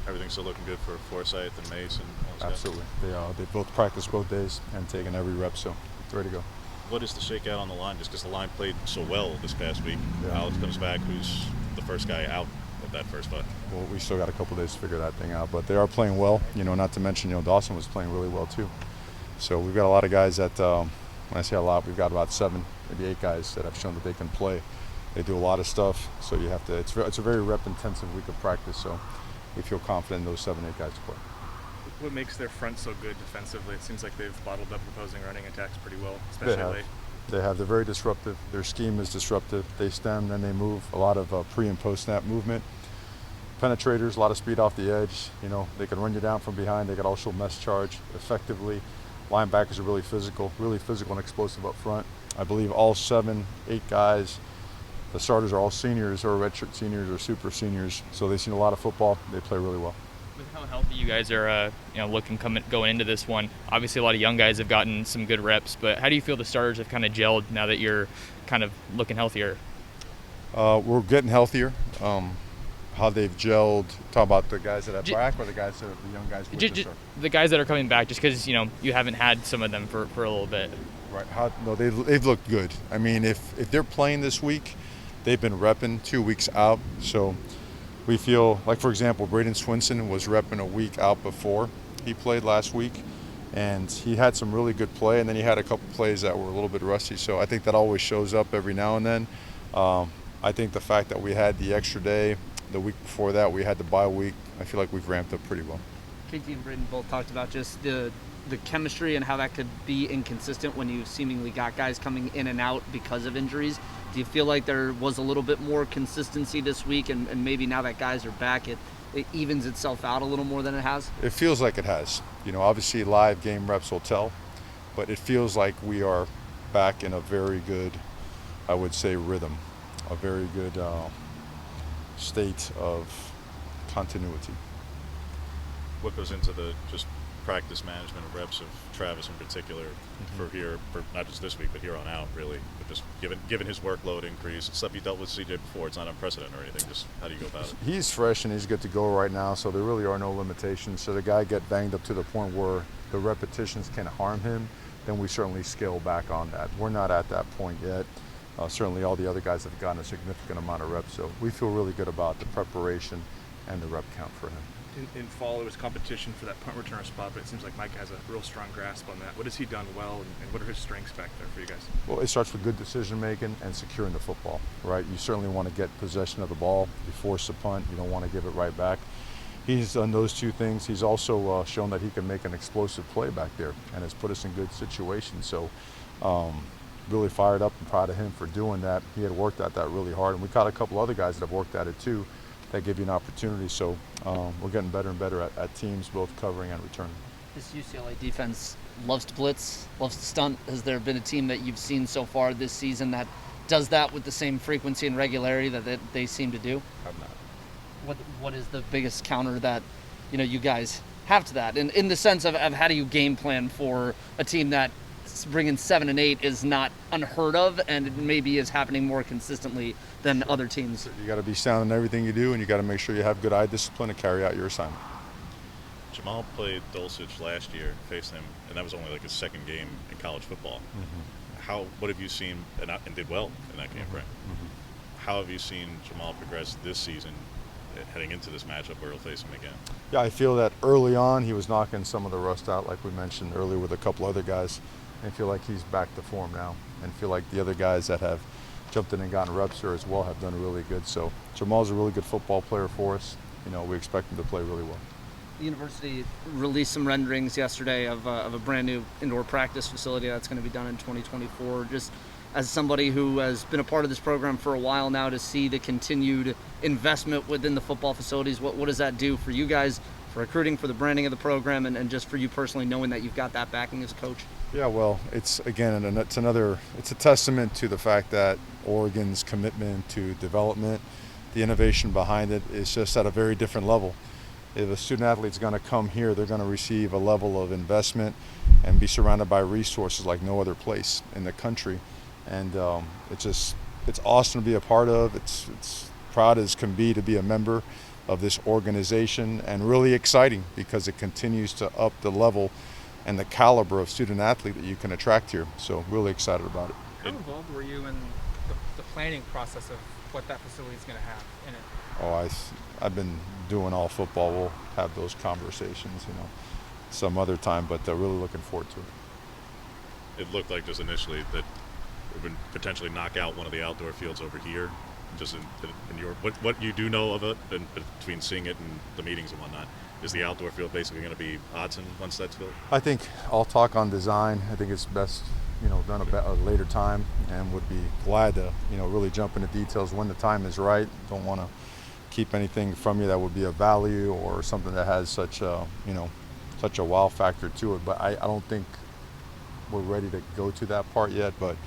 Everything's still looking good for Forsyth and Mace and all those guys? Absolutely. They both practiced both days and taken every rep, so it's ready to go. What is the shakeout on the line? Just because the line played so well this past week. Yeah. Alex comes back, who's the first guy out of that first five. Well, we still got a couple days to figure that thing out, but they are playing well. Not to mention, Dawson was playing really well too. So we've got a lot of guys that, when I say a lot, we've got about 7, maybe 8 guys that have shown that they can play. They do a lot of stuff, so you have to. It's a very rep-intensive week of practice, so we feel confident in those 7, 8 guys to play. What makes their front so good defensively? It seems like they've bottled up opposing running attacks pretty well, especially late. They have. They're very disruptive. Their scheme is disruptive. They stem, then they move. A lot of pre and post snap movement. Penetrators, a lot of speed off the edge. They can run you down from behind. They can also mess charge effectively. Linebackers are really physical and explosive up front. I believe all 7, 8 guys, the starters are all seniors or redshirt seniors or super seniors. So they've seen a lot of football. They play really well. With how healthy you guys are, going into this one, obviously a lot of young guys have gotten some good reps, but how do you feel the starters have kind of gelled now that you're kind of looking healthier? We're getting healthier. How they've gelled, talk about the guys that have back or the young guys with the start? The guys that are coming back, just because, you haven't had some of them for a little bit. Right. They've looked good. I mean, if they're playing this week, they've been repping 2 weeks out, so we feel like, for example, Braden Swinson was repping a week out before he played last week, and he had some really good play, and then he had a couple plays that were a little bit rusty, so I think that always shows up every now and then. I think the fact that we had the extra day, the week before that we had the bye week, I feel like we've ramped up pretty well. KT and Braden both talked about just the chemistry and how that could be inconsistent when you seemingly got guys coming in and out because of injuries. Do you feel like there was a little bit more consistency this week, and maybe now that guys are back, it evens itself out a little more than it has? It feels like it has. Obviously live game reps will tell, but it feels like we are back in a very good, I would say, rhythm, a very good state of continuity. What goes into the just practice management of reps of Travis in particular for not just this week but here on out, really, but just given his workload increase, stuff you dealt with CJ before, it's not unprecedented or anything, just how do you go about it? He's fresh and he's good to go right now, so there really are no limitations. Should a guy get banged up to the point where the repetitions can harm him, then we certainly scale back on that. We're not at that point yet. Certainly all the other guys have gotten a significant amount of reps, so we feel really good about the preparation and the rep count for him. In fall, there was competition for that punt returner spot, but it seems like Mike has a real strong grasp on that. What has he done well, and what are his strengths back there for you guys? Well, it starts with good decision making and securing the football, right? You certainly want to get possession of the ball. You force a punt, you don't want to give it right back. He's done those 2 things. He's also shown that he can make an explosive play back there and has put us in good situations. So really fired up and proud of him for doing that. He had worked at that really hard, and we caught a couple other guys that have worked at it too, that give you an opportunity. So we're getting better and better at teams, both covering and returning. This UCLA defense loves to blitz, loves to stunt. Has there been a team that you've seen so far this season that does that with the same frequency and regularity that they seem to do? I've not. What is the biggest counter that you guys have to that? In the sense of how do you game plan for a team that bringing 7 and 8 is not unheard of, and it maybe is happening more consistently than other teams? You got to be sound in everything you do, and you got to make sure you have good eye discipline to carry out your assignment. Jamal played Dulcich last year, faced him, and that was only like his second game in college football. What have you seen, and did well in that game, right? How have you seen Jamal progress this season heading into this matchup where he'll face him again? Yeah, I feel that early on he was knocking some of the rust out, like we mentioned earlier with a couple other guys. I feel like he's back to form now, and feel like the other guys that have jumped in and gotten reps here as well have done really good. So Jamal's a really good football player for us. We expect him to play really well. The university released some renderings yesterday of a brand new indoor practice facility that's going to be done in 2024. Just as somebody who has been a part of this program for a while now, to see the continued investment within the football facilities, what does that do for you guys, for recruiting, for the branding of the program, and just for you personally, knowing that you've got that backing as a coach? Yeah, well, it's a testament to the fact that Oregon's commitment to development, the innovation behind it, is just at a very different level. If a student athlete's going to come here, they're going to receive a level of investment and be surrounded by resources like no other place in the country. And it's awesome to be a part of. It's proud as can be to be a member of this organization, and really exciting because it continues to up the level and the caliber of student athlete that you can attract here. So really excited about it. How involved were you in the planning process of what that facility is going to have in it? Oh, I've been doing all football. We'll have those conversations, some other time, but really looking forward to it. It looked like just initially that it would potentially knock out one of the outdoor fields over here. Just in your what you do know of it, and between seeing it and the meetings and whatnot, is the outdoor field basically going to be Odson once that's built? I think I'll talk on design. I think it's best, done at a later time, and would be glad to, really jump into details when the time is right. Don't want to keep anything from you that would be of value or something that has such a, such a wow factor to it. But I don't think we're ready to go to that part yet. But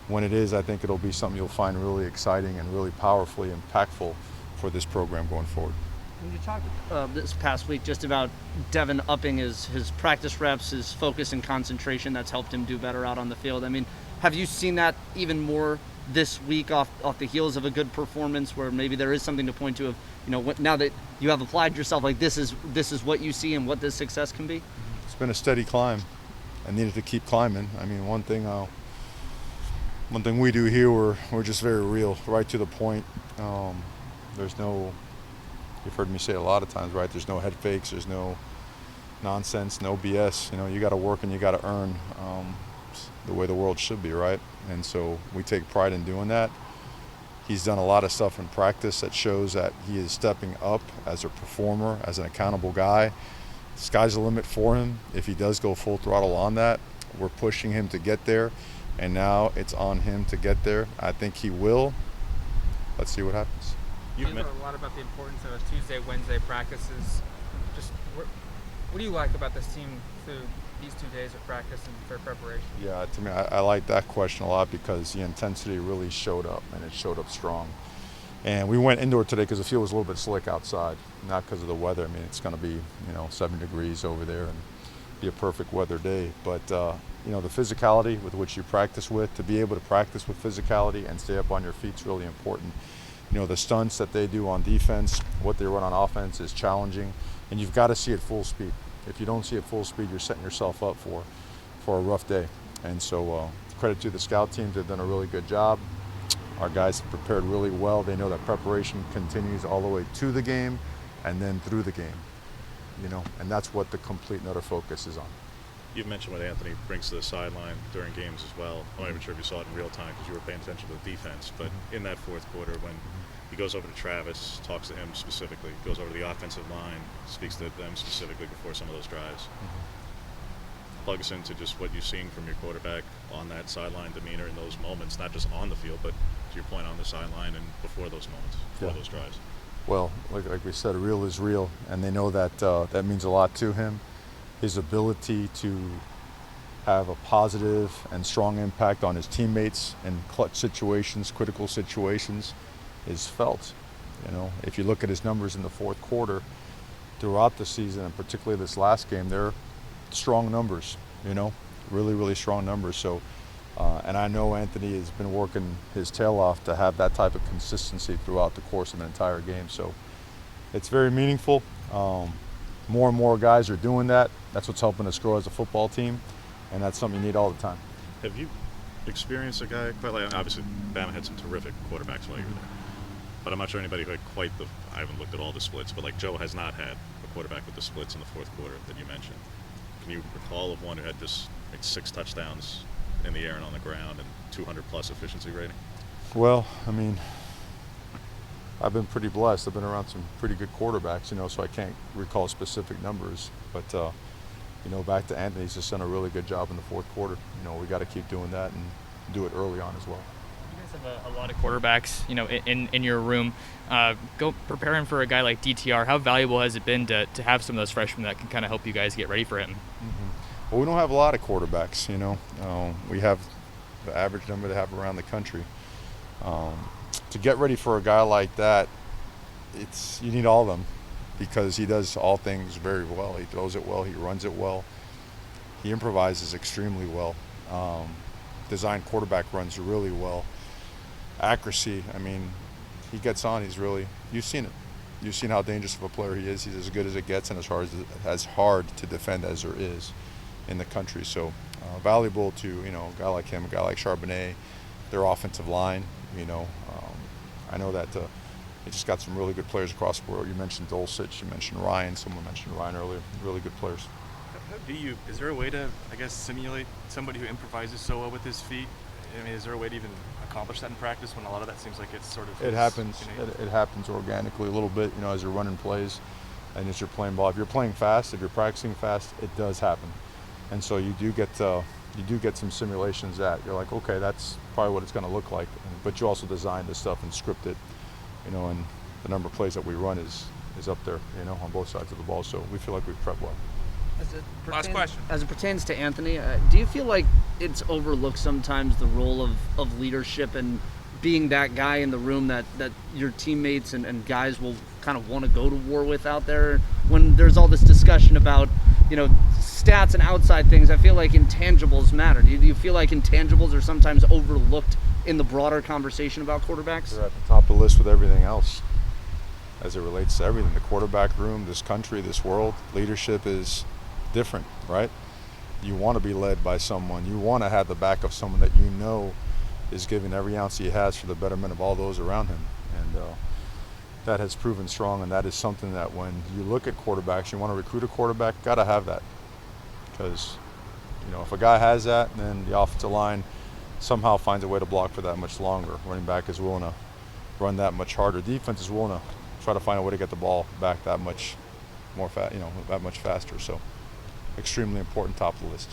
when it is, I think it'll be something you'll find really exciting and really powerfully impactful for this program going forward. When you talked this past week just about Devin upping his practice reps, his focus and concentration, that's helped him do better out on the field. I mean, have you seen that even more this week off the heels of a good performance, where maybe there is something to point to of, now that you have applied yourself, like this is what you see and what this success can be? It's been a steady climb. I needed to keep climbing. I mean, one thing we do here, we're just very real, right to the point. There's no, you've heard me say it a lot of times, right? There's no head fakes, there's no nonsense, no BS. You got to work and you got to earn the way the world should be, right? And so we take pride in doing that. He's done a lot of stuff in practice that shows that he is stepping up as a performer, as an accountable guy. Sky's the limit for him. If he does go full throttle on that, we're pushing him to get there. And now it's on him to get there. I think he will. Let's see what happens. You've heard a lot about the importance of a Tuesday, Wednesday practices. Just what do you like about this team through these 2 days of practice and for preparation? Yeah, to me, I like that question a lot because the intensity really showed up, and it showed up strong. And we went indoor today because the field was a little bit slick outside, not because of the weather. I mean, it's going to be 7 degrees over there and be a perfect weather day. But the physicality with which you practice with, to be able to practice with physicality and stay up on your feet is really important. The stunts that they do on defense, what they run on offense is challenging, and you've got to see it full speed. If you don't see it full speed, you're setting yourself up for a rough day. And so credit to the scout teams, they've done a really good job. Our guys have prepared really well. They know that preparation continues all the way to the game and then through the game, and that's what the complete and utter focus is on. You've mentioned what Anthony brings to the sideline during games as well. I'm not even sure if you saw it in real time because you were paying attention to the defense, but in that fourth quarter when he goes over to Travis, talks to him specifically, goes over to the offensive line, speaks to them specifically before some of those drives. Plug us into just what you're seeing from your quarterback on that sideline demeanor in those moments, not just on the field, but to your point on the sideline and before those moments, before those drives. Well, like we said, real is real, and they know that that means a lot to him. His ability to have a positive and strong impact on his teammates in clutch situations, critical situations, is felt. If you look at his numbers in the fourth quarter throughout the season, and particularly this last game, they're strong numbers, really, really strong numbers. So, and I know Anthony has been working his tail off to have that type of consistency throughout the course of an entire game. So it's very meaningful. More and more guys are doing that. That's what's helping us grow as a football team, and that's something you need all the time. Have you experienced a guy quite like, obviously Bama had some terrific quarterbacks while you were there, but I'm not sure anybody who had quite I haven't looked at all the splits, but like Joe has not had a quarterback with the splits in the fourth quarter that you mentioned. Can you recall of one who had just 6 touchdowns in the air and on the ground and 200 plus efficiency rating? Well, I mean, I've been pretty blessed. I've been around some pretty good quarterbacks, so I can't recall specific numbers. But, back to Anthony, he's just done a really good job in the fourth quarter. We got to keep doing that and do it early on as well. You guys have a lot of quarterbacks, in your room. Go preparing for a guy like DTR. How valuable has it been to have some of those freshmen that can kind of help you guys get ready for him? Well, we don't have a lot of quarterbacks, we have the average number they have around the country. To get ready for a guy like that, you need all of them because he does all things very well. He throws it well, he runs it well, he improvises extremely well, design quarterback runs really well. Accuracy, I mean, he gets on, you've seen it. You've seen how dangerous of a player he is. He's as good as it gets and as hard to defend as there is in the country. So valuable to, a guy like him, a guy like Charbonnet, their offensive line. I know that they just got some really good players across the board. You mentioned Dulcich, you mentioned Ryan. Someone mentioned Ryan earlier. Really good players. Is there a way to, simulate somebody who improvises so well with his feet? I mean, is there a way to even accomplish that in practice when a lot of that seems like it's sort of It happens. It happens organically a little bit, as you're running plays and as you're playing ball. If you're playing fast, if you're practicing fast, it does happen. And so you do get some simulations that you're like, okay, that's probably what it's going to look like. But you also design this stuff and script it, and the number of plays that we run is up there, on both sides of the ball. So we feel like we've prepped well. Last question. As it pertains to Anthony, do you feel like it's overlooked sometimes, the role of leadership and being that guy in the room that your teammates and guys will kind of want to go to war with out there? When there's all this discussion about, stats and outside things, I feel like intangibles matter. Do you feel like intangibles are sometimes overlooked in the broader conversation about quarterbacks? They're at the top of the list with everything else as it relates to everything. The quarterback room, this country, this world, leadership is different, right? You want to be led by someone. You want to have the back of someone that is giving every ounce he has for the betterment of all those around him. And that has proven strong, and that is something that when you look at quarterbacks, you want to recruit a quarterback, got to have that. Because, if a guy has that, then the offensive line somehow finds a way to block for that much longer. Running back is willing to run that much harder. Defense is willing to try to find a way to get the ball back that much more that much faster. So extremely important, top of the list.